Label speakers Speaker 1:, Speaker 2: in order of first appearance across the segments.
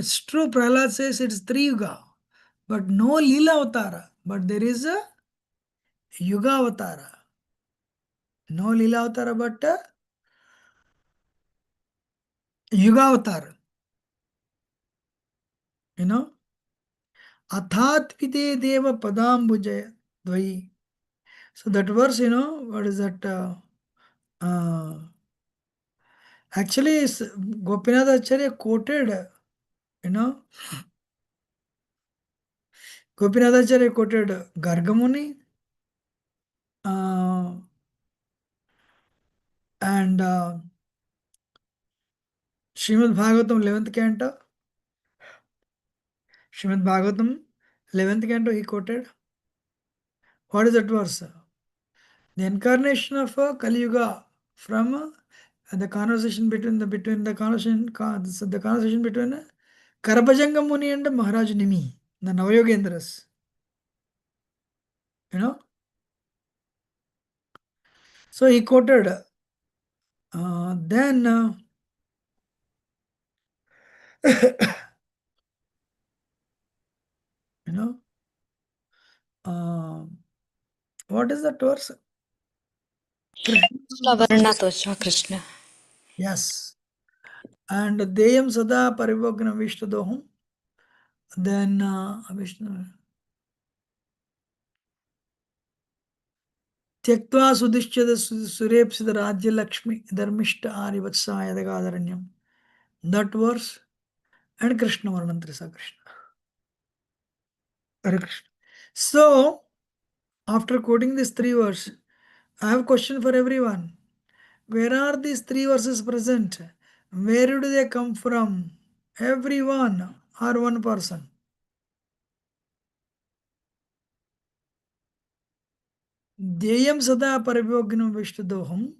Speaker 1: It's true, Prahlad says it's three yuga, but no Leela Avatara. But there is a Yuga Avatara. No Leela Avatara, but Yuga Avatara. You know? Athat Vide Deva Padambujaya Dvai. So that verse, what is that? Uh, actually, Gopinath Acharya quoted, you know, Gopinath Acharya quoted Gargamuni and Srimad Bhagavatam 11th canto. Srimad Bhagavatam 11th canto he quoted. What is that verse? The incarnation of Kali Yuga from the conversation between the conversation between Karabhajanga Muni and Maharaj Nimi, the Navayogendras. So he quoted. Then what is that verse?
Speaker 2: Krishna.
Speaker 1: Yes. And Deyam Sada Parivagna Vishtadohum. Then Vishnu. Tyaktva Sudishchada Surepsida Rajya Lakshmi Dharmishta Arivatsaya Dagadharanyam. That verse and Krishna Varmantrisa Krishna. Hare Krishna. So, after quoting these three verses, I have a question for everyone. Where are these three verses present? Where do they come from? Everyone or one person? Deyam Sada Paribhognam Vishtadoham.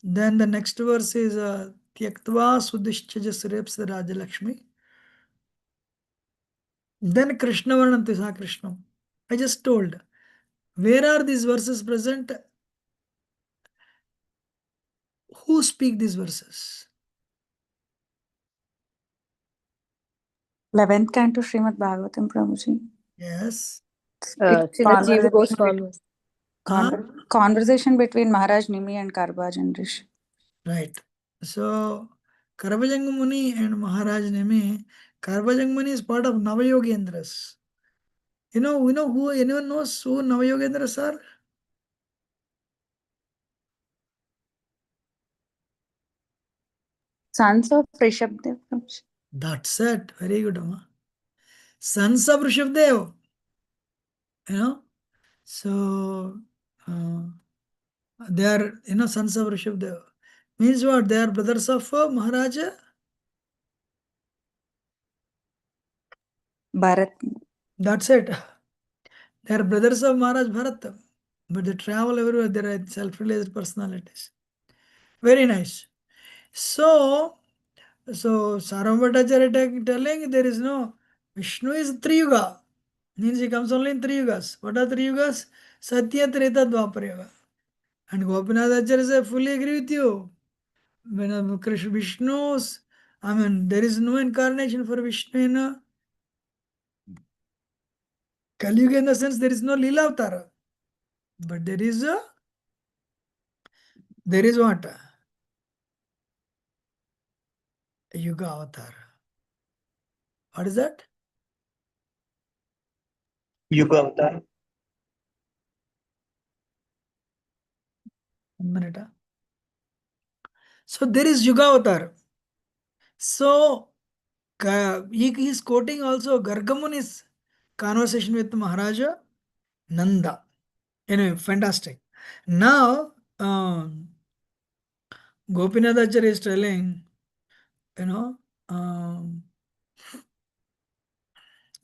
Speaker 1: Then the next verse is Tyaktva Sudishchaja Sureps Rajalakshmi. Then Krishna Varnantisa Krishna. I just told. Where are these verses present? Who speak these verses?
Speaker 3: 11th canto Srimad Bhagavatam, Prabhuji.
Speaker 1: Yes.
Speaker 2: Chiranjeevi Goswami.
Speaker 3: Conversation between Maharaj Nimi and Karbhajan Rishi.
Speaker 1: Right. So, Karbhajanga Muni and Maharaj Nimi. Karbhajanga Muni is part of Navayogendras. Who? Anyone knows who Navayogendras are?
Speaker 3: Sons of Rishabdev.
Speaker 1: That's it. Very good, Amma. Sons of Rishabdev. So they are, sons of Rishabdev. Means what? They are brothers of Maharaja
Speaker 3: Bharat.
Speaker 1: That's it. They are brothers of Maharaj Bharat. But they travel everywhere. They are self-realized personalities. Very nice. So Saram Bhattacharya telling there is no Vishnu is three yuga. Means he comes only in three yugas. What are three yugas? Satya, Treta, Dwapara Yuga. And Gopinath Acharya says, I fully agree with you. When Krishna Vishnu's, there is no incarnation for Vishnu in Kali Yuga, in the sense there is no Leela Avatara. But there is what? Yuga Avatar. What is that?
Speaker 4: Yuga Avatar.
Speaker 1: 1 minute. So there is Yuga Avatar. So he is quoting also Gargamuni's conversation with Maharaja Nanda. Anyway, fantastic. Now, Gopinath Acharya is telling,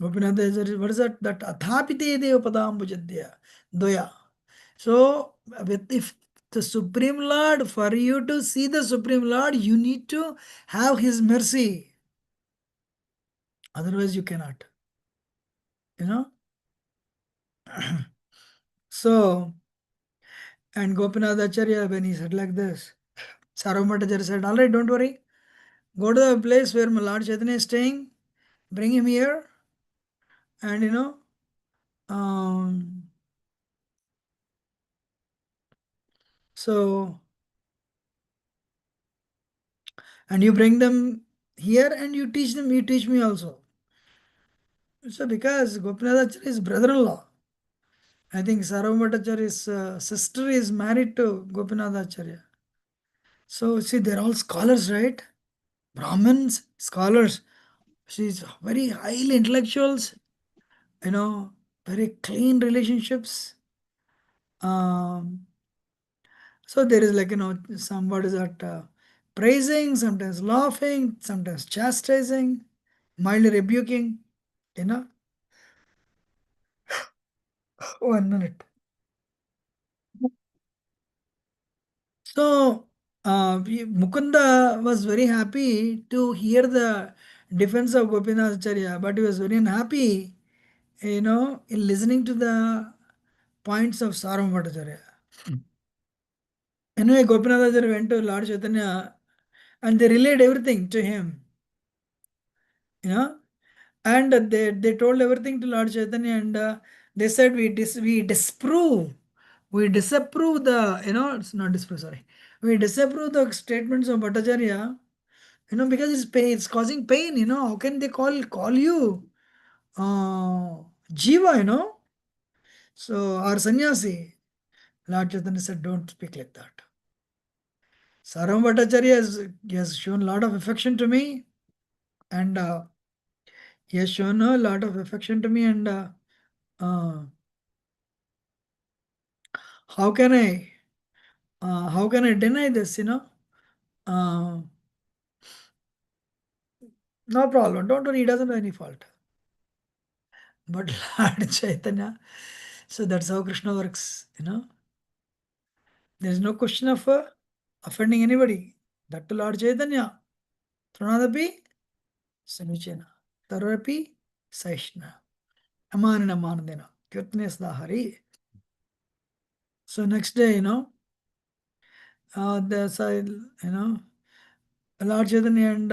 Speaker 1: Gopinath Acharya, what is that? That Athapite Deva Padambujadya Doya. So, if the Supreme Lord, for you to see the Supreme Lord, you need to have His mercy. Otherwise, you cannot. So, and Gopinath Acharya, when he said like this, Sarvamata Acharya said, all right, don't worry. go to the place where my Lord Chaitanya is staying, bring him here, and so, and you bring them here and you teach them, you teach me also. So because Gopinath Acharya is brother-in-law, I think Sarvam Bhattacharya's sister is married to Gopinath Acharya. So see, they're all scholars, right? Brahmins, scholars. She's very highly intellectuals, very clean relationships. So there is like, somebody is at praising, sometimes laughing, sometimes chastising, mildly rebuking, you know. 1 minute. So Mukunda was very happy to hear the defense of Gopinath Acharya, but he was very unhappy, in listening to the points of Saram Bhattacharya. Anyway, Gopinath Acharya went to Lord Chaitanya and they relayed everything to him, and they told everything to Lord Chaitanya, and they said we disapprove the, it's not disapprove, sorry, we disapprove the statements of Bhattacharya, because it's pain, it's causing pain, how can they call you jiva, so our sannyasi. Lord Chaitanya said, don't speak like that. Saram Bhattacharya has shown a lot of affection to me, and he has shown a lot of affection to me, and uh, how can I deny this? Uh, no problem. Don't worry. He doesn't have any fault. But Lord Chaitanya, so that's how Krishna works. There is no question of offending anybody. That to Lord Chaitanya. Tronadapi Sanuchena. Tarapi Saishna. Amanana Manadena. Kirtnes Hari. So next day, Lord Chaitanya and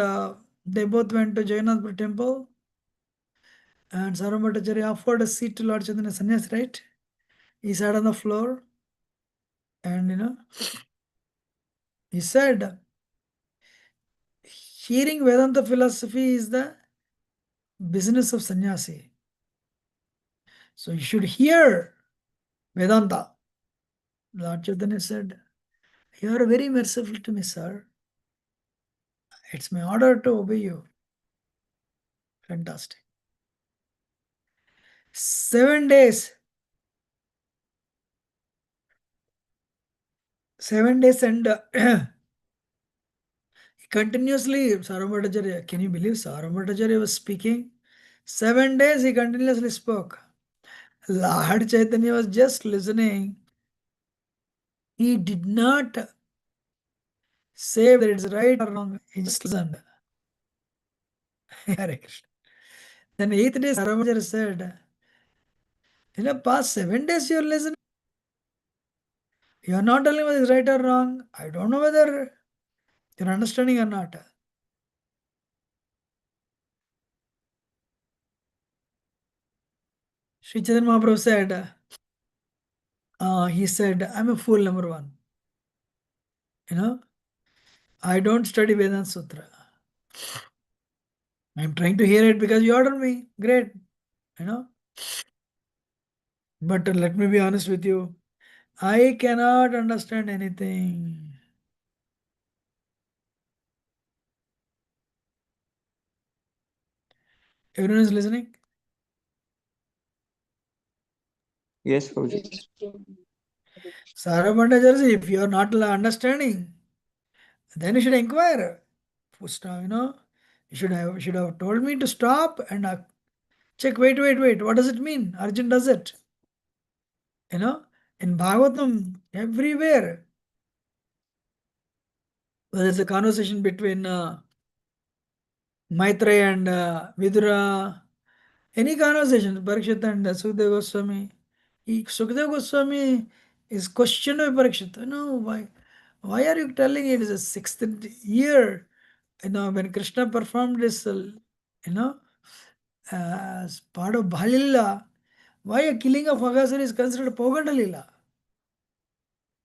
Speaker 1: they both went to Jagannathpur temple, and Saram Bhattacharya offered a seat to Lord Chaitanya Sannyas, right? He sat on the floor, and he said, hearing Vedanta philosophy is the business of sannyasi. So you should hear Vedanta. Lord Chaitanya said, you are very merciful to me, sir. It's my order to obey you. Fantastic. 7 days. 7 days, and continuously, Saram Bhattacharya, can you believe Saram Bhattacharya was speaking? 7 days he continuously spoke. Lord Chaitanya was just listening. He did not say whether it's right or wrong. He just listened. Hare Krishna. Then 8th day, Saram Bhattacharya said, past 7 days you're listening. You're not telling whether it's right or wrong. I don't know whether you're understanding or not. Sri Chaitanya Mahaprabhu said, he said, I'm a fool, number one. I don't study Vedanta Sutra. I'm trying to hear it because you ordered me. Great. But let me be honest with you. I cannot understand anything. Everyone is listening?
Speaker 4: Yes, Prabhuji.
Speaker 1: Sarabhandacharya, if you are not understanding, then you should inquire. You should have told me to stop and check, wait, what does it mean? Arjun does it. In Bhagavatam, everywhere. Whether it's a conversation between Maitreya and Vidura, any conversation, Parikshit and Sukadeva Goswami. Sukadeva Goswami is questioned by Parikshit. Why are you telling it is a 6th year? when Krishna performed this, as part of Bhalila, why a killing of Aghasur is considered Pogandalila?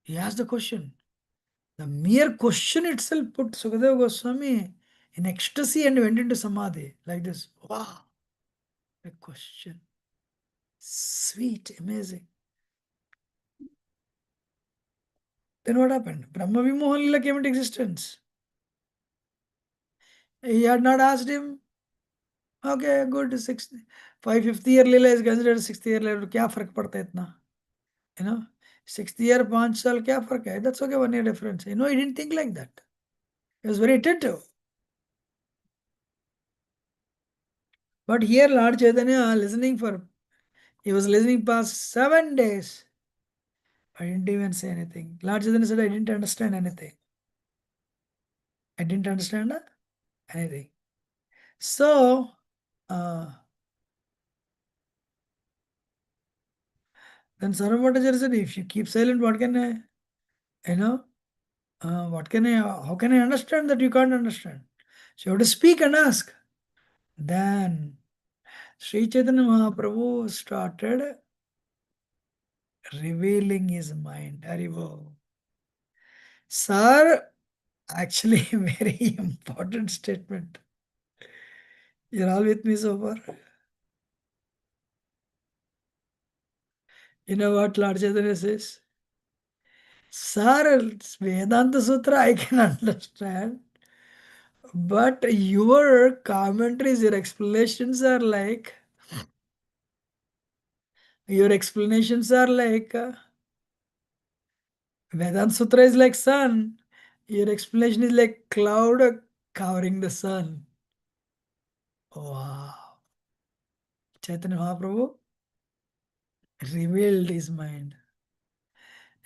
Speaker 1: He asked the question. The mere question itself put Sukadeva Goswami in ecstasy and went into samadhi like this. Wow, a question. Sweet, amazing. Then what happened? Brahma Vimohan Lila came into existence. He had not asked him, okay, good, 5th year Lila is considered 6th year Lila. क्या फर्क पड़ता है इतना? 6th year 5 साल क्या फर्क है? That's okay, 1 year difference. He didn't think like that. He was very attentive. But here Lord Chaitanya he was listening past 7 days. I didn't even say anything. Lord Chaitanya said, I didn't understand anything. I didn't understand anything. So, then Sarvabhattacharya said, if you keep silent, what can how can I understand that you can't understand? So you have to speak and ask. Then Sri Chaitanya Mahaprabhu started revealing his mind. Haribo. Sir, actually, very important statement. You're all with me so far? You know what Lord Chaitanya says? Sir, Vedanta Sutra I can understand, but your commentaries, your explanations are like, Vedanta Sutra is like sun. Your explanation is like cloud covering the sun. Wow. Chaitanya Mahaprabhu revealed his mind.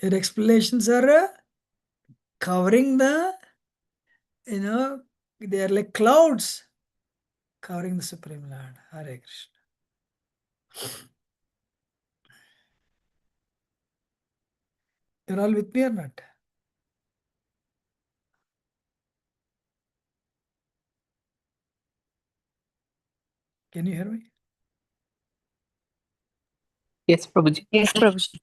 Speaker 1: Your explanations are covering they are like clouds covering the Supreme Lord. Hare Krishna. You're all with me or not? Can you hear me?
Speaker 4: Yes, Prabhuji.
Speaker 3: Yes, Prabhuji.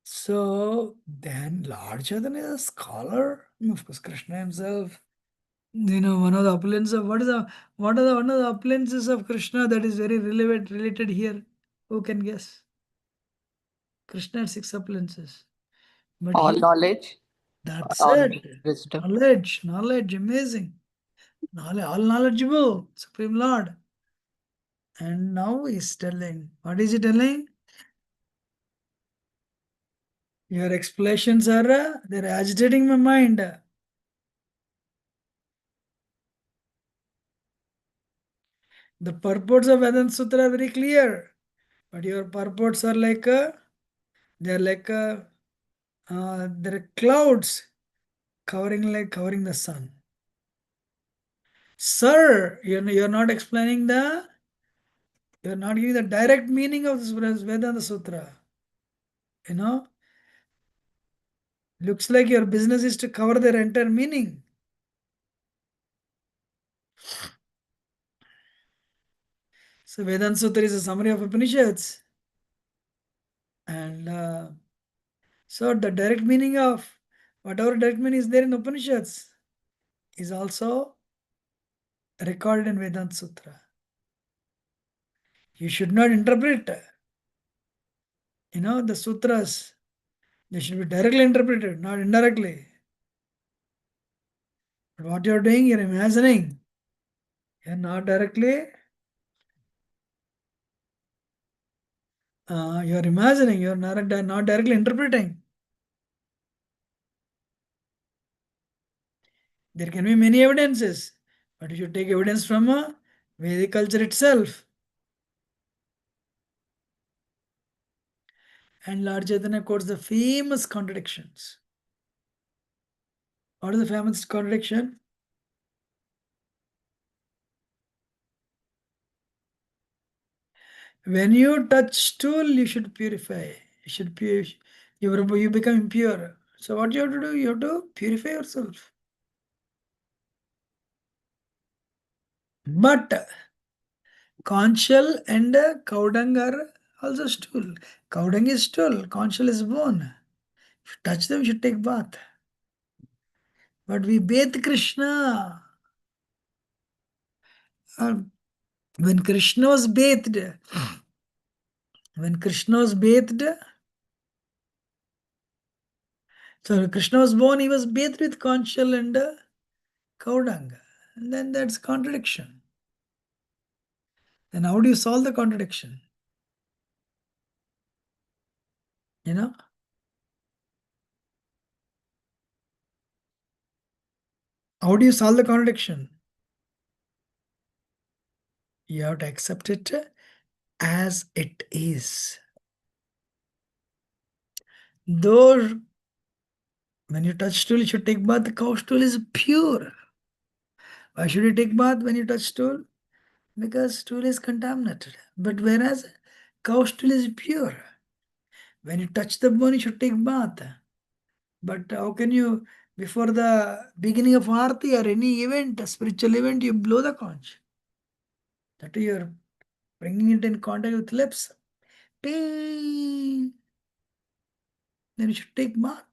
Speaker 1: So then Lord Chaitanya is a scholar. Of course, Krishna himself. One of the opulences of one of the opulences of Krishna that is very related here. Who can guess? Krishna had 6 opulences. But
Speaker 4: All knowledge,
Speaker 1: that's
Speaker 4: all
Speaker 1: it.
Speaker 4: wisdom.
Speaker 1: Knowledge, amazing. All knowledgeable, Supreme Lord. And now he's telling. What is he telling? Your explanations are, they're agitating my mind. The purports of Vedanta Sutra are very clear. But your purports are like, they're like, there are clouds covering the sun. Sir, you're not explaining you're not giving the direct meaning of this Vedanta Sutra. Looks like your business is to cover their entire meaning. So Vedanta Sutra is a summary of Upanishads. And so the direct meaning of whatever direct meaning is there in Upanishads is also recorded in Vedanta Sutra. You should not interpret, the sutras. They should be directly interpreted, not indirectly. But what you're doing, you're imagining. You're not directly, you're imagining, you're not directly interpreting. There can be many evidences, but you should take evidence from Vedic culture itself. And Lord Chaitanya quotes the famous contradictions. What is the famous contradiction? When you touch stool, you should purify. You become impure. So what you have to do? You have to purify yourself. But conchal and cowdung are also stool. Cowdung is stool, conchal is bone. If you touch them, you should take bath. But we bathe Krishna. Uh, when Krishna was bathed, so Krishna was born, he was bathed with conchal and cowdung. And then that's contradiction. Then how do you solve the contradiction? You know? How do you solve the contradiction? You have to accept it as it is. Though when you touch stool, you should take bath. The cow stool is pure. Why should you take bath when you touch stool? Because stool is contaminated. But whereas cow stool is pure. When you touch the bone, you should take bath. But how can you, before the beginning of Aarti or any event, a spiritual event, you blow the conch? That you're bringing it in contact with lips. Ping. Then you should take bath.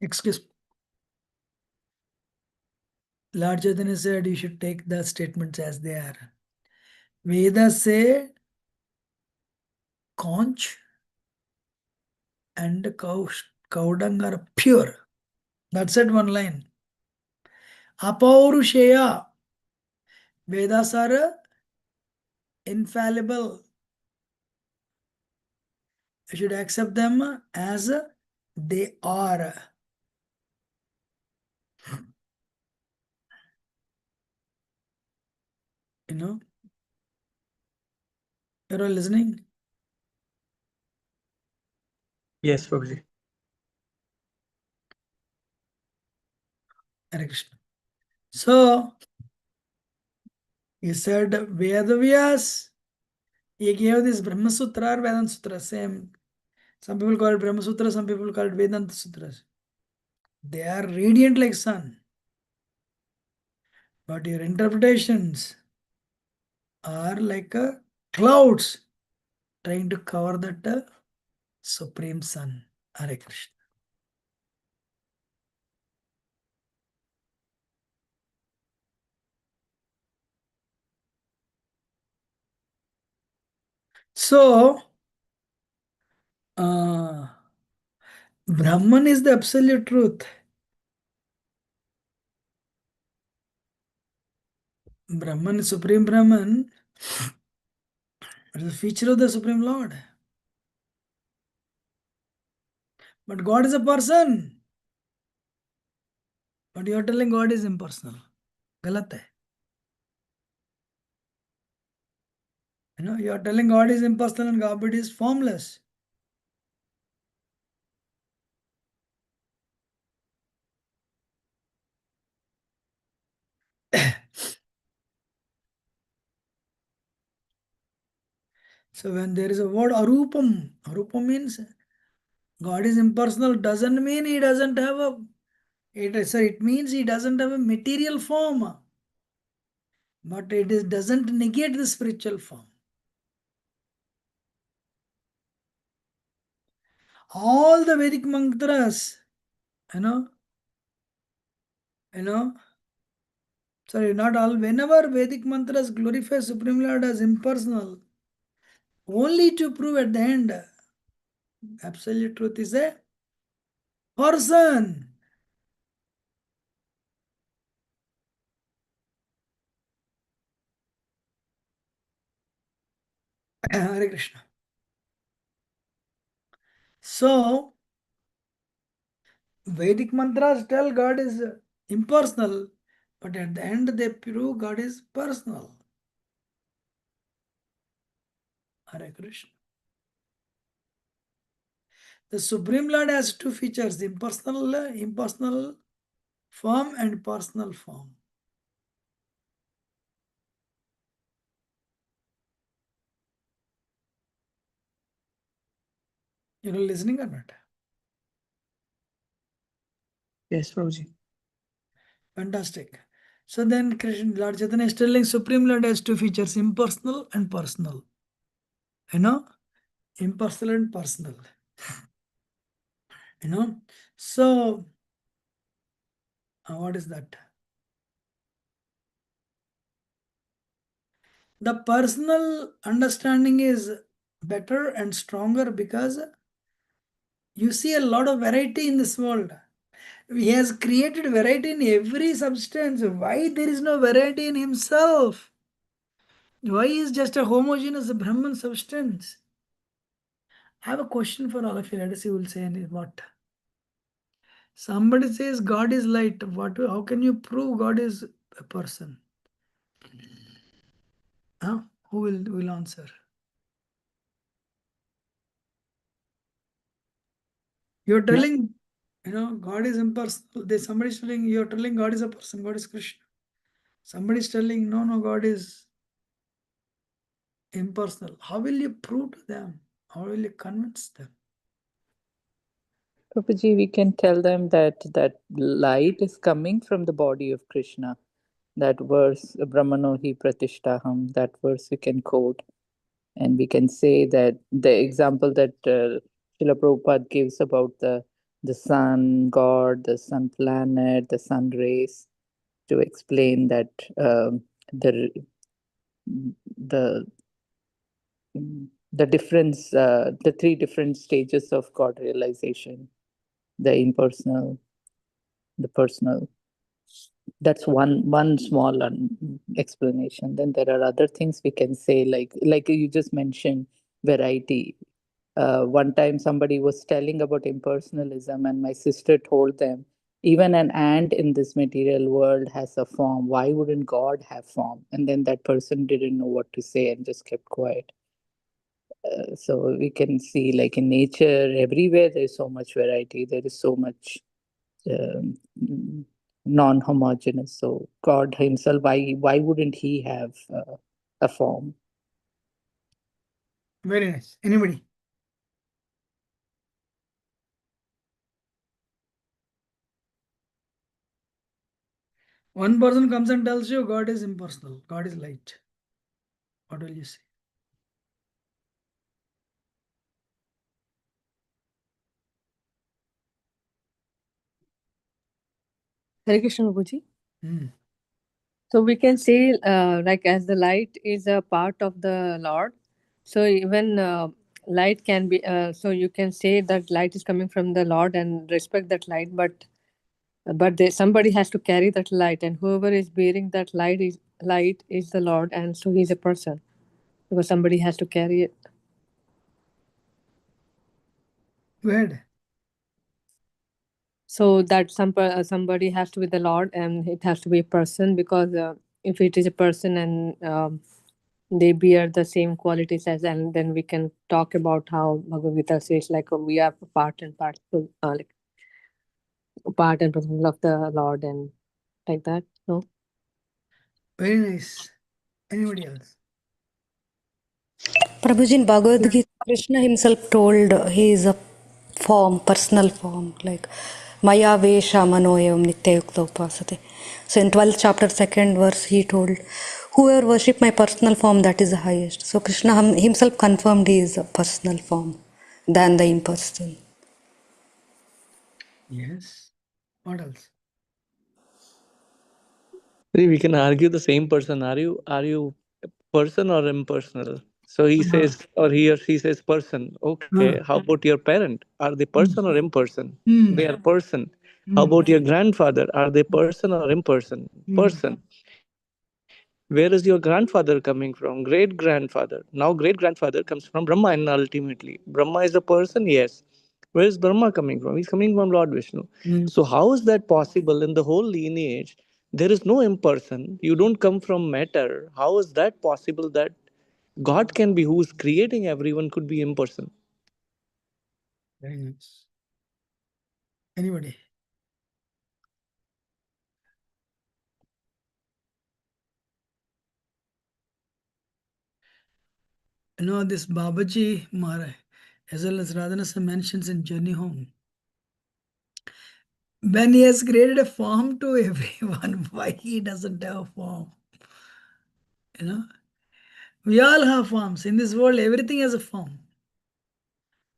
Speaker 1: Excuse me. Lord Chaitanya said you should take the statements as they are. Vedas say conch and cow dung are pure. That's it, one line. Apaurusheya. Vedas are infallible. You should accept them as they are. You know? You're all listening?
Speaker 5: Yes, Prabhuji.
Speaker 1: Hare Krishna. So, he said Vedavyas. He gave this Brahma Sutra or Vedanta Sutra, same. Some people call it Brahma Sutra, some people call it Vedanta Sutras. They are radiant like sun. But your interpretations are like clouds trying to cover that supreme sun. Hare Krishna. So, Brahman is the absolute truth. Brahman, Supreme Brahman, is a feature of the Supreme Lord. But God is a person. But you are telling God is impersonal. Galat hai. You know, you are telling God is impersonal and God is formless. So when there is a word arupam, arupam means God is impersonal, doesn't mean he doesn't have it means he doesn't have a material form. But doesn't negate the spiritual form. All the Vedic mantras, you know, sorry, not all, whenever Vedic mantras glorify Supreme Lord as impersonal, only to prove at the end, absolute truth is a person. Hare Krishna. So, Vedic mantras tell God is impersonal, but at the end they prove God is personal. Hare Krishna. The Supreme Lord has two features, impersonal form and personal form. You're listening or not?
Speaker 5: Yes, Prabhuji.
Speaker 1: Fantastic. So then Krishna, Lord Chaitanya is telling Supreme Lord has two features, impersonal and personal. You know? Impersonal and personal. You know? So, what is that? The personal understanding is better and stronger because you see a lot of variety in this world. He has created variety in every substance. Why there is no variety in himself? Why is just a homogeneous Brahman substance? I have a question for all of you. Let us see who will say what. Somebody says God is light. What? How can you prove God is a person? Huh? Who will answer? You're telling, God is impersonal. Somebody's telling, you're telling God is a person, God is Krishna. Somebody's telling, no, God is impersonal. How will you prove to them? How will you convince them?
Speaker 4: Prabhuji, we can tell them that light is coming from the body of Krishna. That verse, Brahmano hi pratishtaham, that verse we can quote. And we can say that the example that Srila Prabhupada gives about the sun god, the sun planet, the sun rays, to explain that the the the difference, the three different stages of God realization, the impersonal, the personal. That's one small explanation. Then there are other things we can say, like you just mentioned, variety. One time somebody was telling about impersonalism, and my sister told them, even an ant in this material world has a form. Why wouldn't God have form? And then that person didn't know what to say and just kept quiet. So we can see, like in nature, everywhere there's so much variety. There is so much um, non-homogeneous. So God Himself, why wouldn't He have a form?
Speaker 1: Very nice. Anybody? One person comes and tells you God is impersonal, God is light. What will you say?
Speaker 2: Hare Krishna Prabhuji.
Speaker 1: Hmm.
Speaker 2: So we can say, like, as the light is a part of the Lord, so even light can be. So you can say that light is coming from the Lord and respect that light, but somebody has to carry that light, and whoever is bearing that light is the Lord, and so he's a person because somebody has to carry it.
Speaker 1: Go ahead.
Speaker 2: So that somebody has to be the Lord, and it has to be a person, because if it is a person and they bear the same qualities as, and then we can talk about how Bhagavad Gita says, like, we are part and parcel, like part and parcel of the Lord, and like that. No.
Speaker 1: Very nice. Anybody else?
Speaker 6: Prabhuji, in Bhagavad Gita, Krishna himself told he is a form, personal form, like Maya Vesha Manoyam Nityayukta Upasate. So in 12th chapter, 2nd verse, he told, whoever worship my personal form, that is the highest. So Krishna himself confirmed he is a personal form than the impersonal.
Speaker 1: Yes. What else?
Speaker 5: See, we can argue the same person. Are you person or impersonal? So he says, or he or she says person. Okay, how about your parent? Are they person or imperson? They are person. How about your grandfather? Are they person or imperson? Person. Where is your grandfather coming from? Great grandfather. Now, great grandfather comes from Brahma, and ultimately, Brahma is a person, yes. Where is Brahma coming from? He's coming from Lord Vishnu. So, how is that possible in the whole lineage? There is no imperson. You don't come from matter. How is that possible that God can be, who is creating everyone, could be imperson?
Speaker 1: Very nice. Anybody? This Babaji Maharaj, as well as Radhanasa mentions in Journey Home. When he has created a form to everyone, why he doesn't have a form? You know, we all have forms. In this world, everything has a form.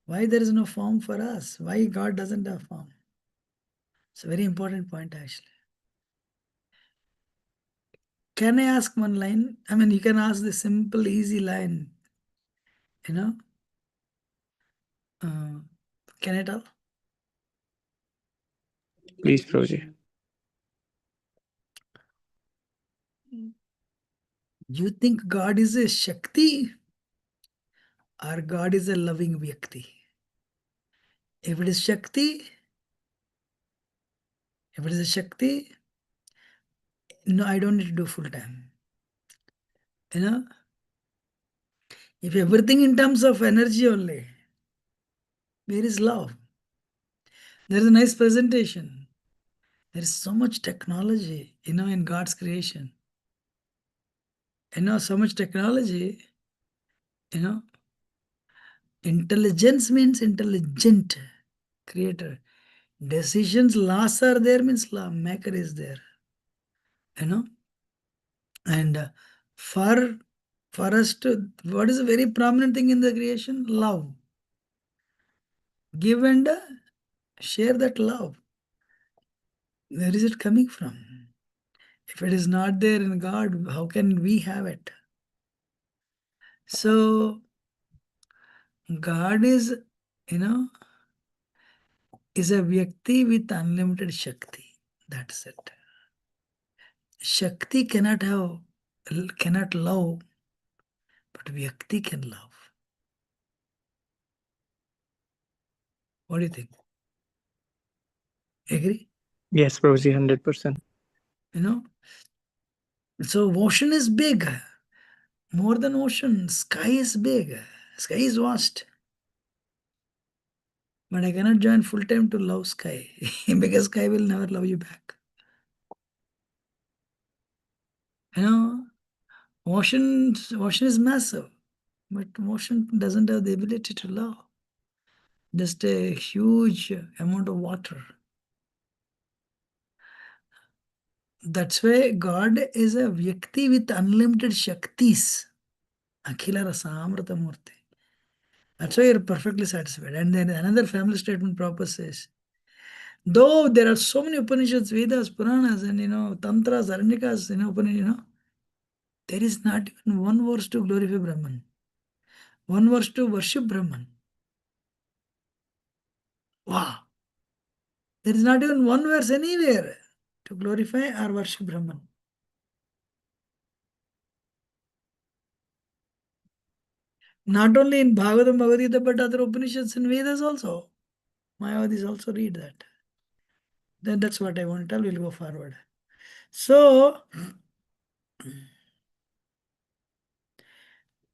Speaker 1: Why there is no form for us? Why God doesn't have form? It's a very important point, actually. Can I ask one line? I mean, you can ask the simple, easy line. You know, can I tell?
Speaker 5: Please, Prabhuji.
Speaker 1: You think God is a Shakti or God is a loving Vyakti? If it is Shakti, no, I don't need to do full time. You know, if everything in terms of energy only, where is love? There is a nice presentation. There is so much technology, in God's creation. So much technology, intelligence means intelligent creator. Decisions, laws are there means law maker is there. And for us to, what is a very prominent thing in the creation? Love. Give and share that love. Where is it coming from? If it is not there in God, how can we have it? So God is, is a Vyakti with unlimited Shakti. That's it. Shakti cannot love, but Vyakti can love. What do you think? Agree?
Speaker 5: Yes, Prabhuji, 100%.
Speaker 1: So ocean is big. More than ocean, sky is big. Sky is vast. But I cannot join full time to love sky because sky will never love you back. Ocean is massive, but ocean doesn't have the ability to love. Just a huge amount of water. That's why God is a Vyakti with unlimited Shaktis. Akhila Rasamrita Murti. That's why you're perfectly satisfied. And then another family statement proper says, though there are so many Upanishads, Vedas, Puranas, and Tantras, Aranyakas, Upanishads, there is not even one verse to glorify Brahman. One verse to worship Brahman. Wow. There is not even one verse anywhere to glorify or worship Brahman. Not only in Bhagavatam, Bhagavad Gita, but other Upanishads and Vedas also. Mayavadis also read that. Then that's what I want to tell. We'll go forward. So,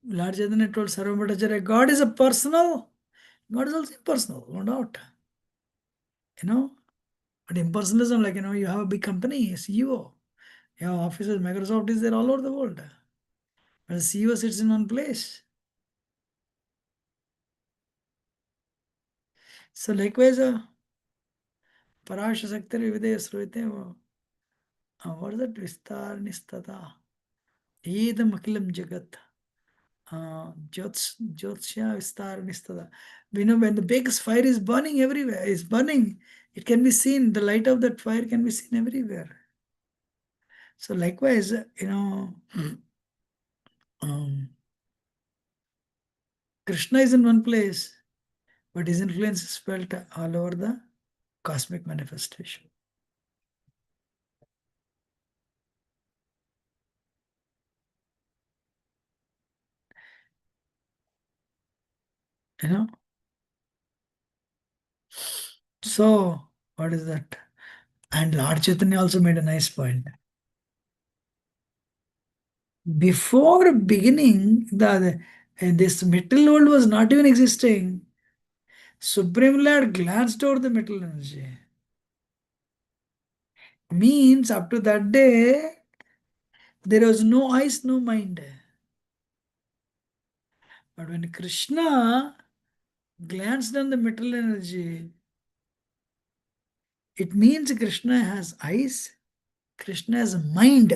Speaker 1: Lord Chaitanya told Sarvabhauma Bhattacharya, God is a personal, God is also impersonal, no doubt. But impersonalism, like, you have a big company, CEO, you have offices, Microsoft is there all over the world. But the CEO sits in one place. So likewise, Parasha Saktar Vividaya Sruvite, what is that? Vistar Nistata. Edam Akilam Jagat. Jyotsya Vistar Nistada. When the biggest fire is burning everywhere, is burning, it can be seen. The light of that fire can be seen everywhere. So likewise, Krishna is in one place, but his influence is felt all over the cosmic manifestation. So, what is that? And Lord Chaitanya also made a nice point. Before beginning, this material world was not even existing. Supreme Lord glanced over the material energy. Means up to that day, there was no eyes, no mind. But when Krishna glanced on the material energy, it means Krishna has eyes, Krishna has a mind.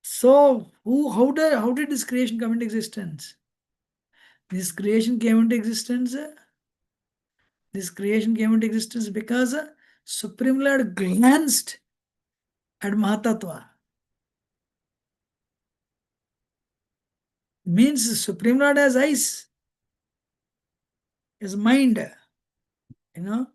Speaker 1: So, how did this creation come into existence? This creation came into existence. This creation came into existence because Supreme Lord glanced at Mahatattva. Means Supreme Lord has eyes, his mind, you know.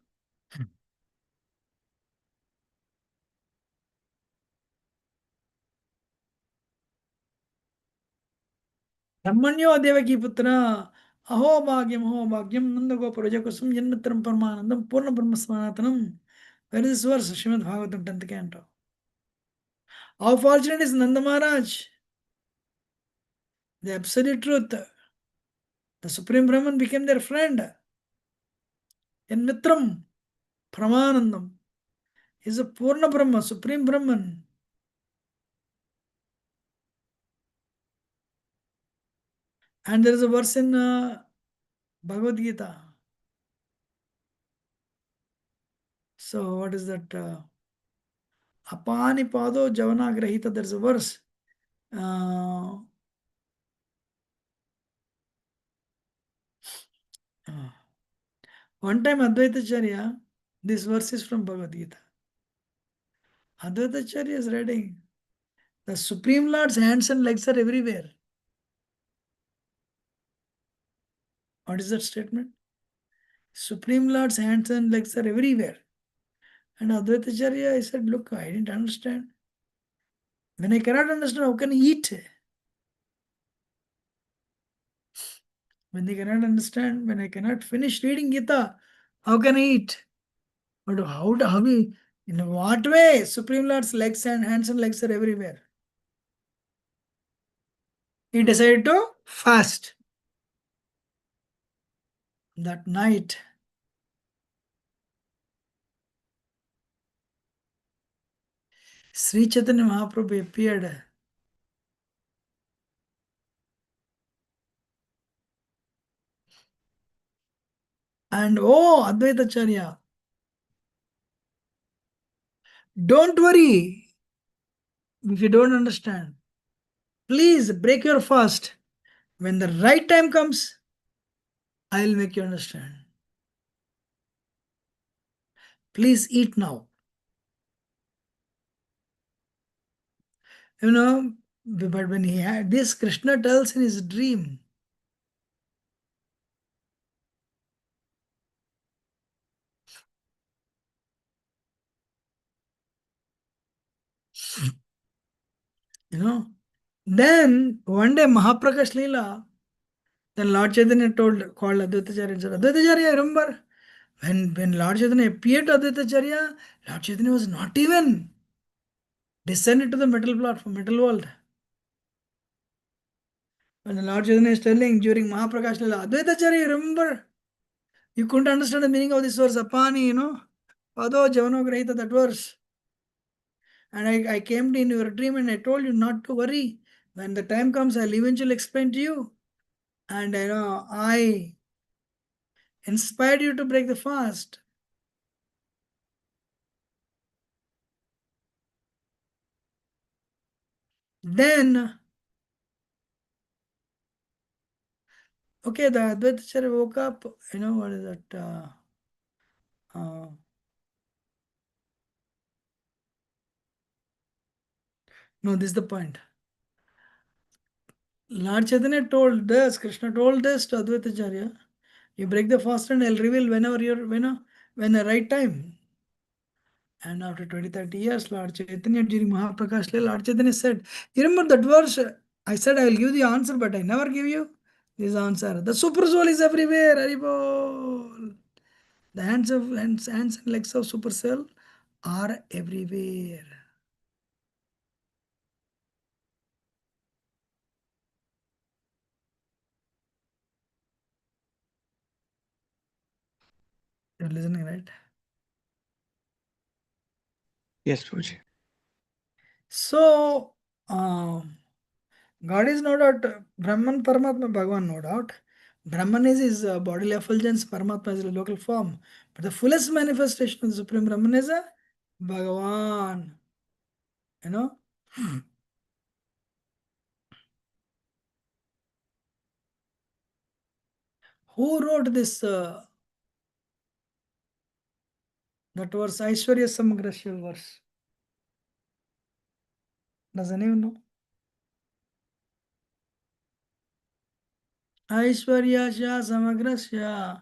Speaker 1: Brahmanyo Devaki Putra, Aho Bhagyam, Nanda Gopurajakusum, Janmatram Paramanandam, Purna Brahmasmanatanam. Where is this verse? Srimad Bhagavatam, 10th canto. How fortunate is Nanda Maharaj? The absolute truth. The Supreme Brahman became their friend. In Mitram, Paramanandam. He is a Purna Brahma, Supreme Brahman. And there is a verse in Bhagavad Gita. So, what is that? Apani Pado Javana Grahita. There is a verse. One time Advaita Acharya, this verse is from Bhagavad Gita. Advaita Acharya is reading, the Supreme Lord's hands and legs are everywhere. What is that statement? Supreme Lord's hands and legs are everywhere. And Advaita Acharya, I said, look, I didn't understand. When I cannot understand, how can I eat? When I cannot understand, when I cannot finish reading Gita, how can I eat? But in what way? Supreme Lord's legs and hands and legs are everywhere. He decided to fast. That night, Sri Chaitanya Mahaprabhu appeared. And oh, Advaita Acharya, don't worry if you don't understand. Please break your fast. When the right time comes, I will make you understand. Please eat now. You know, but when he had this, Krishna tells in his dream. You know, then one day Mahaprakash Leela, then Lord Chaitanya called Advaita Acharya and said, Advaita Acharya, remember? When Lord Chaitanya appeared to Advaita Acharya, Lord Chaitanya was not even descended to the metal platform, metal world. When the Lord Chaitanya is telling during Mahaprakash Lila, Advaita Acharya, remember? You couldn't understand the meaning of this verse, Apani, you know? Pado Javano Grahita, that verse. And I came in your dream and I told you not to worry. When the time comes, I'll eventually explain to you. And I inspired you to break the fast. Then, okay, the Advaita Acharya woke up, you know, what is that? No, this is the point. Lord Chaitanya told this, Krishna told this to Advaita Acharya. You break the fast and I'll reveal whenever when the right time. And after 20-30 years, Lord Chaitanya during Mahaprakash Leela, Lord Chaitanya said, you remember that verse? I said I will give the answer, but I never give you this answer. The super soul is everywhere, Haribol. The hands and legs of super soul are everywhere. You're listening, right?
Speaker 5: Yes, Prabhuji.
Speaker 1: So God is no doubt Brahman, Paramatma, Bhagavan, no doubt. Brahman is his bodily effulgence, Paramatma is a local form. But the fullest manifestation of the Supreme Brahman is a Bhagavan. You know? Who wrote this, that verse, Aishwarya Samagrashya verse? Does anyone know? Aishwarya Samagrashya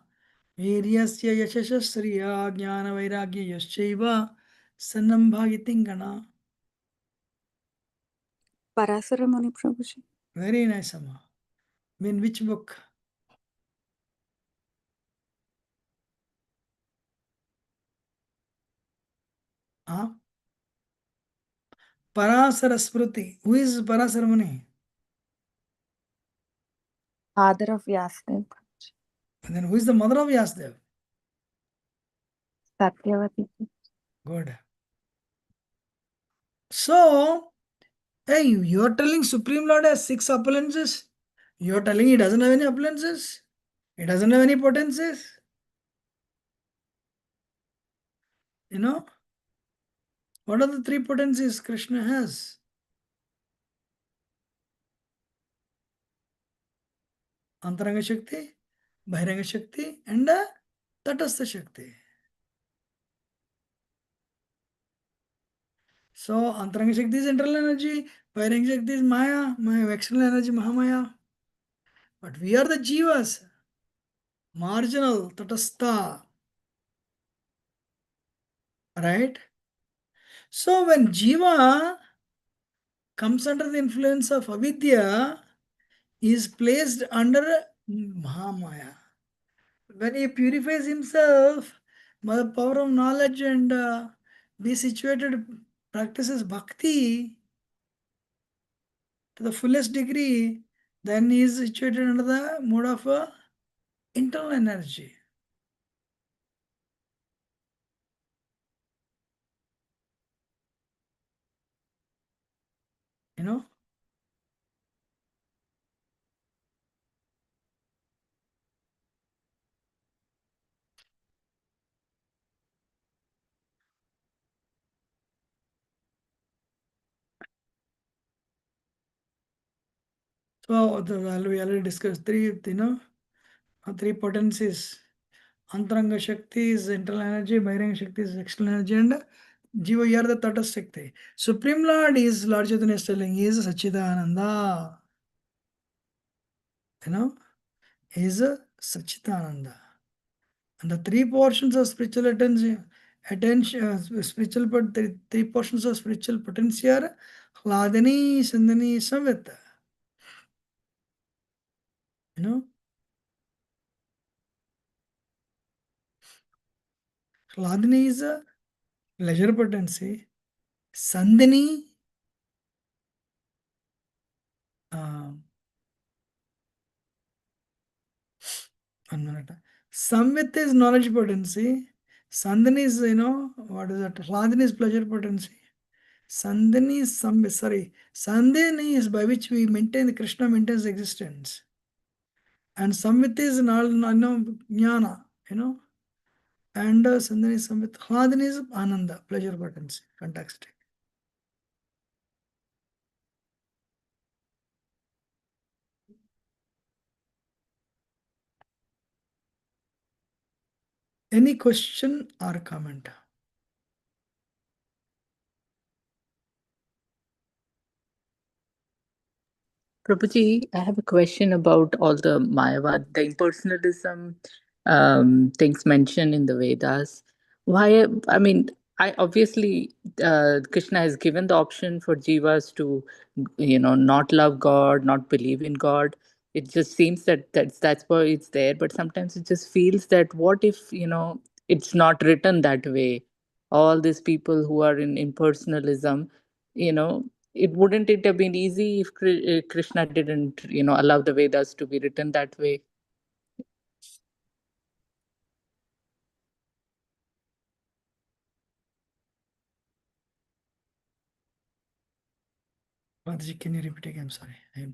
Speaker 1: Viryasya Yashashasriya Jnana Vairagya Yaschaiva Sanam Bhagitingana.
Speaker 3: Parasara Muni Prabhuji.
Speaker 1: Very nice, Amma. In which book? Huh? Parasara Smriti. Who is Parasara Muni?
Speaker 3: Father of Vyasdev.
Speaker 1: And then who is the mother of Vyasdev?
Speaker 3: Satyavati.
Speaker 1: Good. So, hey, you are telling Supreme Lord has 6 appearances. You are telling he doesn't have any appearances. He doesn't have any potencies. You know? What are the 3 potencies Krishna has? Antaranga Shakti, Bahiranga Shakti, and Tatastha Shakti. So, Antaranga Shakti is internal energy, Bahiranga Shakti is Maya, external energy, Mahamaya. But we are the Jivas, marginal, Tatastha. Right? So, when Jiva comes under the influence of avidya, is placed under Mahamaya. When he purifies himself by the power of knowledge and be situated, practices bhakti to the fullest degree, then he is situated under the mode of internal energy. You know? So we already discussed 3, three potencies. Antaranga Shakti is internal energy, Bahiranga Shakti is external energy, and Jiva, you are the Tatastha Shakti. Supreme Lord is Lord Chaitanya is telling, he is Sachidananda. You know, he is Sachidananda. And the 3 portions of spiritual spiritual, but the 3 portions of spiritual potency are Hladini, Sandhini, Samvit. You know, Hladini is a pleasure potency. Sandhini, one minute. Samvit is knowledge potency. Sandhani is, what is that? Hladini is pleasure potency. Sandhani is Sandhani is by which we maintain, Krishna maintains existence. And Samvit is jnana, And Sandhani is Samvit. Hladini is Ananda, pleasure potency, context. Any question or comment?
Speaker 4: Prabhuji, I have a question about all the Mayavad, the impersonalism things mentioned in the Vedas. Why? I mean, I obviously Krishna has given the option for jivas to, not love God, not believe in God. It just seems that that's why it's there. But sometimes it just feels that what if it's not written that way? All these people who are in impersonalism, you know it have been easy if Krishna didn't allow the Vedas to be written that way?
Speaker 1: Mataji, can you repeat again? I'm sorry. You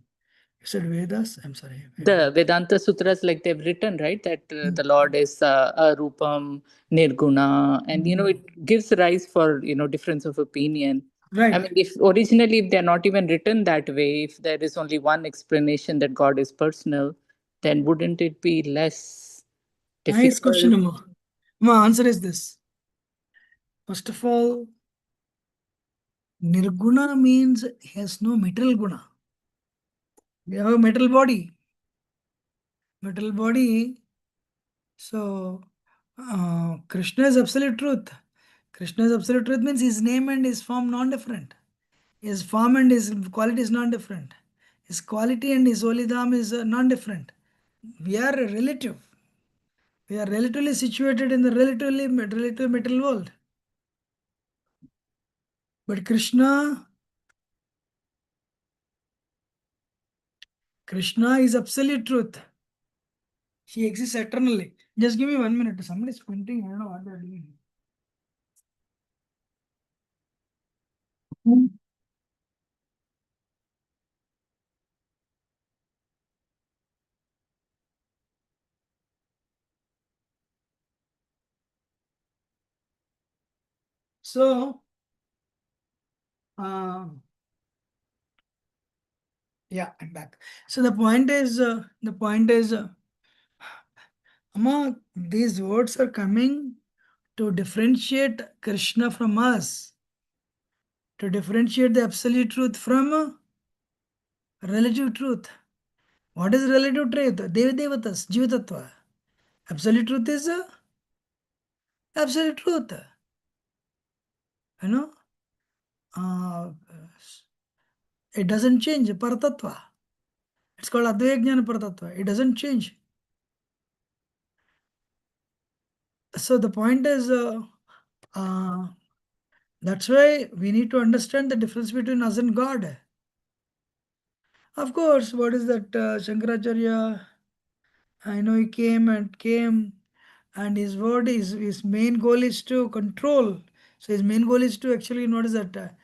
Speaker 1: said Vedas? I'm sorry.
Speaker 4: The Vedanta Sutras, like they've written, right, that the Lord is Arupam, Nirguna, and it gives rise for difference of opinion.
Speaker 1: Right.
Speaker 4: I mean, if originally if they're not even written that way, if there is only one explanation that God is personal, then wouldn't it be less difficult?
Speaker 1: Nice question, Amma. My answer is this. First of all, Nirguna means he has no material guna. We have a metal body. Metal body. So, Krishna is absolute truth. Krishna is absolute truth means his name and his form non-different. His form and his quality is non-different. His quality and his holy dham is non-different. We are relative. We are relatively situated in the relative metal world. But Krishna is absolute truth. He exists eternally. Just give me 1 minute. Somebody is squinting. I don't know what they're doing. So, yeah, I'm back. So the point is, Amma, these words are coming to differentiate Krishna from us, to differentiate the absolute truth from relative truth. What is relative truth? Devatas, Jivatatva. Absolute truth is absolute truth. You know, it doesn't change. Paratattva. It's called Advaya Jnana Paratattva. It doesn't change. So the point is, that's why we need to understand the difference between us and God. Of course, what is that? Shankaracharya, I know he came, and his word is his main goal is to control. So his main goal is to actually notice that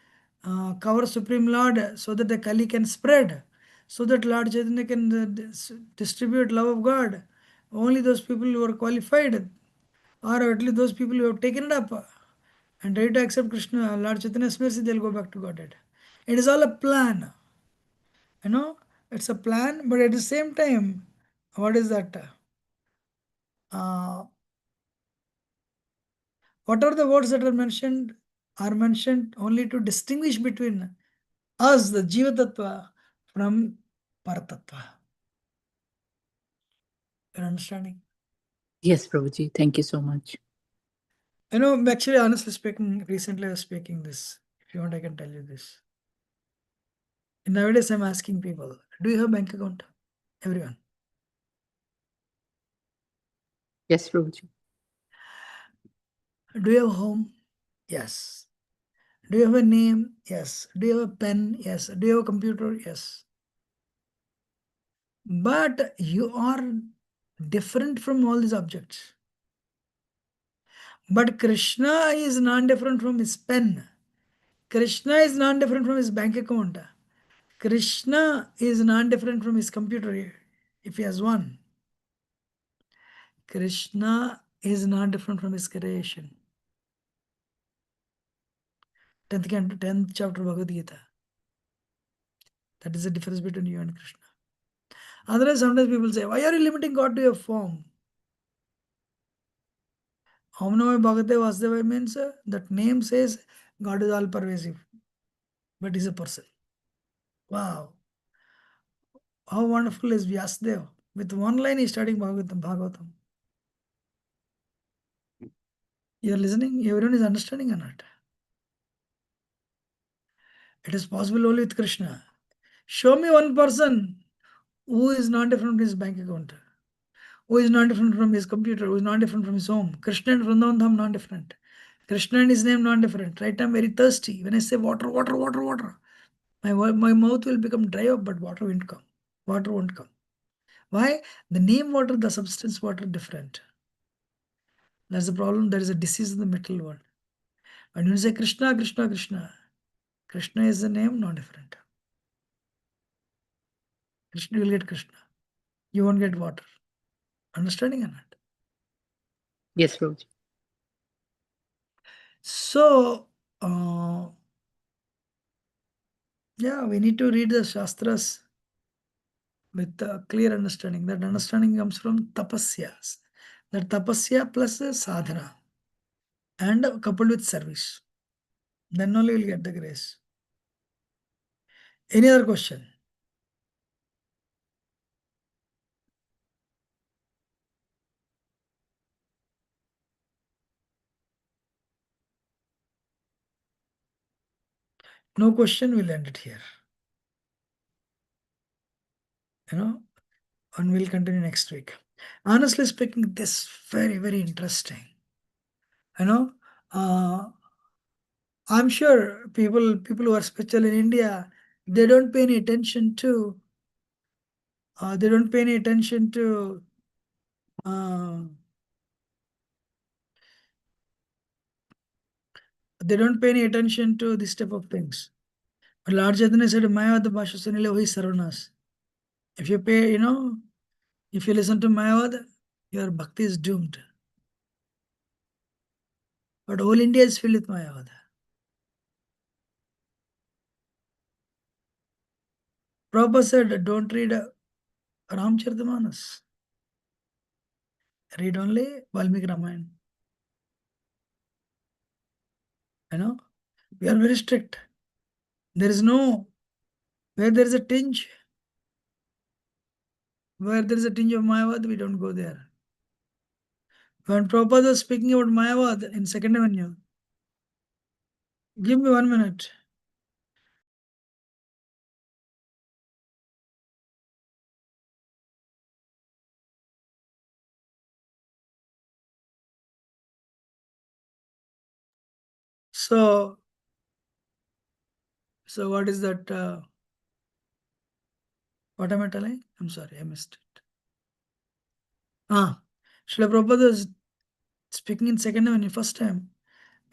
Speaker 1: cover Supreme Lord so that the Kali can spread, so that Lord Chaitanya can distribute love of God. Only those people who are qualified, or at least those people who have taken it up and ready to accept Krishna, Lord Chaitanya's mercy, they'll go back to Godhead. It is all a plan. It's a plan, but at the same time, what is that? What are the words that are mentioned only to distinguish between us, the Jiva Tattva, from Paratattva. You're understanding?
Speaker 4: Yes, Prabhuji. Thank you so much.
Speaker 1: Actually, honestly speaking, recently I was speaking this. If you want, I can tell you this. Nowadays, I'm asking people, do you have bank account? Everyone.
Speaker 4: Yes, Prabhuji.
Speaker 1: Do you have a home? Yes. Do you have a name? Yes. Do you have a pen? Yes. Do you have a computer? Yes. But you are different from all these objects. But Krishna is non-different from his pen. Krishna is non-different from his bank account. Krishna is non-different from his computer, if he has one. Krishna is not different from his creation. 10th chapter Bhagavad Gita. That is the difference between you and Krishna. Otherwise, sometimes people say, why are you limiting God to your form? Om Namo Bhagavate Vasudevaya means that name says God is all pervasive, but he's a person. Wow. How wonderful is Vyasadeva. With one line, he's studying Bhagavatam. You're listening? Everyone is understanding or not? It is possible only with Krishna. Show me one person who is not different from his bank account, who is not different from his computer, who is not different from his home. Krishna and Vrindavan Dham not different. Krishna and his name not different. Right? I'm very thirsty. When I say water, water, water, water, my mouth will become dry up, but water won't come. Water won't come. Why? The name water, the substance water different. That's the problem. There is a disease in the metal world. When you say Krishna, Krishna, Krishna, Krishna is the name, not different. Krishna will get Krishna. You won't get water. Understanding or not?
Speaker 4: Yes, Prabhuji.
Speaker 1: So, yeah, we need to read the Shastras with a clear understanding. That understanding comes from tapasyas. That tapasya plus sadhana and coupled with service. Then only we'll get the grace. Any other question? No question, we'll end it here. And we'll continue next week. Honestly speaking, this is very, very interesting. I'm sure people who are spiritual in India, they don't pay any attention to they don't pay any attention to this type of things. But Lord Chaitanya said, Mayavad Bhasha Sunile Vahi Sarvanas. If you pay, if you listen to Mayavad, your bhakti is doomed. But whole India is filled with Mayavad. Prabhupada said, don't read Ramcharitamanas. Read only Valmiki Ramayana. We are very strict. There is no, where there is a tinge of Mayavad, we don't go there. When Prabhupada was speaking about Mayavad in Second Avenue, give me 1 minute. So what is that? What am I telling? I'm sorry, I missed it. Srila Prabhupada was speaking in Second Avenue first time.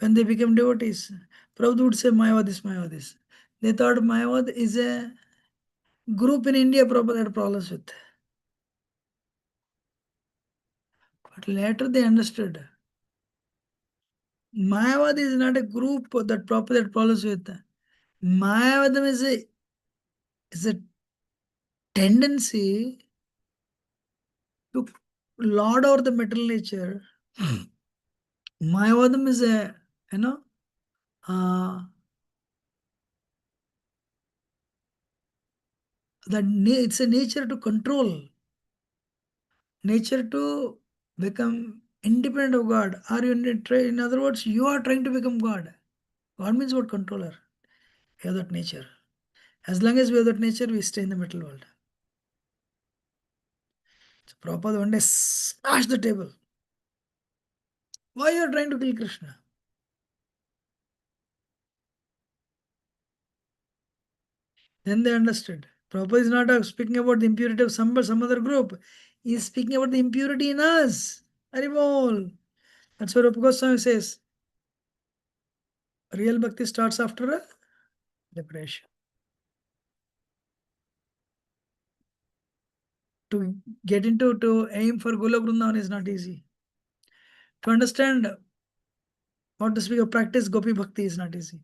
Speaker 1: When they became devotees, Prabhupada would say Mayavad is Mayavad is. They thought Mayavad is a group in India Prabhupada had problems with. But later they understood. Mayavad is not a group that Prabhupada had problems with. Mayavadam is a tendency to lord over the material nature. Mayavadam is a, it's a nature to control, nature to become independent of God. Are you in other words, you are trying to become God. God means what? Controller. We have that nature. As long as we have that nature, we stay in the middle world. So Prabhupada one day smashed the table. Why you are trying to kill Krishna? Then they understood. Prabhupada is not speaking about the impurity of some other group. He is speaking about the impurity in us. Haribol. That's what Rupa Goswami says. Real bhakti starts after a liberation. To get into, to aim for Gula Vrindavan is not easy. To understand how to speak of practice Gopi Bhakti is not easy.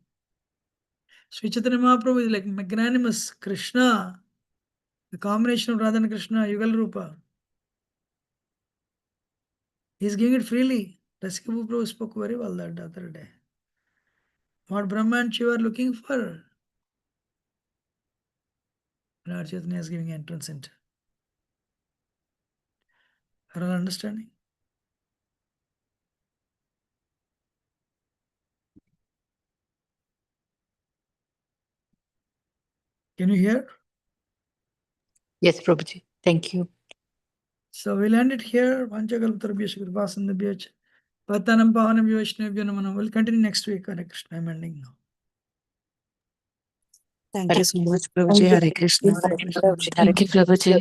Speaker 1: Sri Chaitanya Mahaprabhu is like magnanimous Krishna, the combination of Radha and Krishna, Yugal Rupa. He is giving it freely. Rasika Prabhu spoke very well that other day. What Brahma and Shiva are looking for, Lord Chaitanya is giving entrance into. Are all understanding? Can you hear?
Speaker 4: Yes, Prabhuji. Thank you.
Speaker 1: So we'll end it here. Vanchakalpatarabhyashakripasandabhyach. Patanam pavanam vaishnavyo namanam. We'll continue next week. Hare Krishna. I'm ending now.
Speaker 3: Thank you so much, Prabhuji. Hare Krishna.
Speaker 4: Thank you, Prabhuji.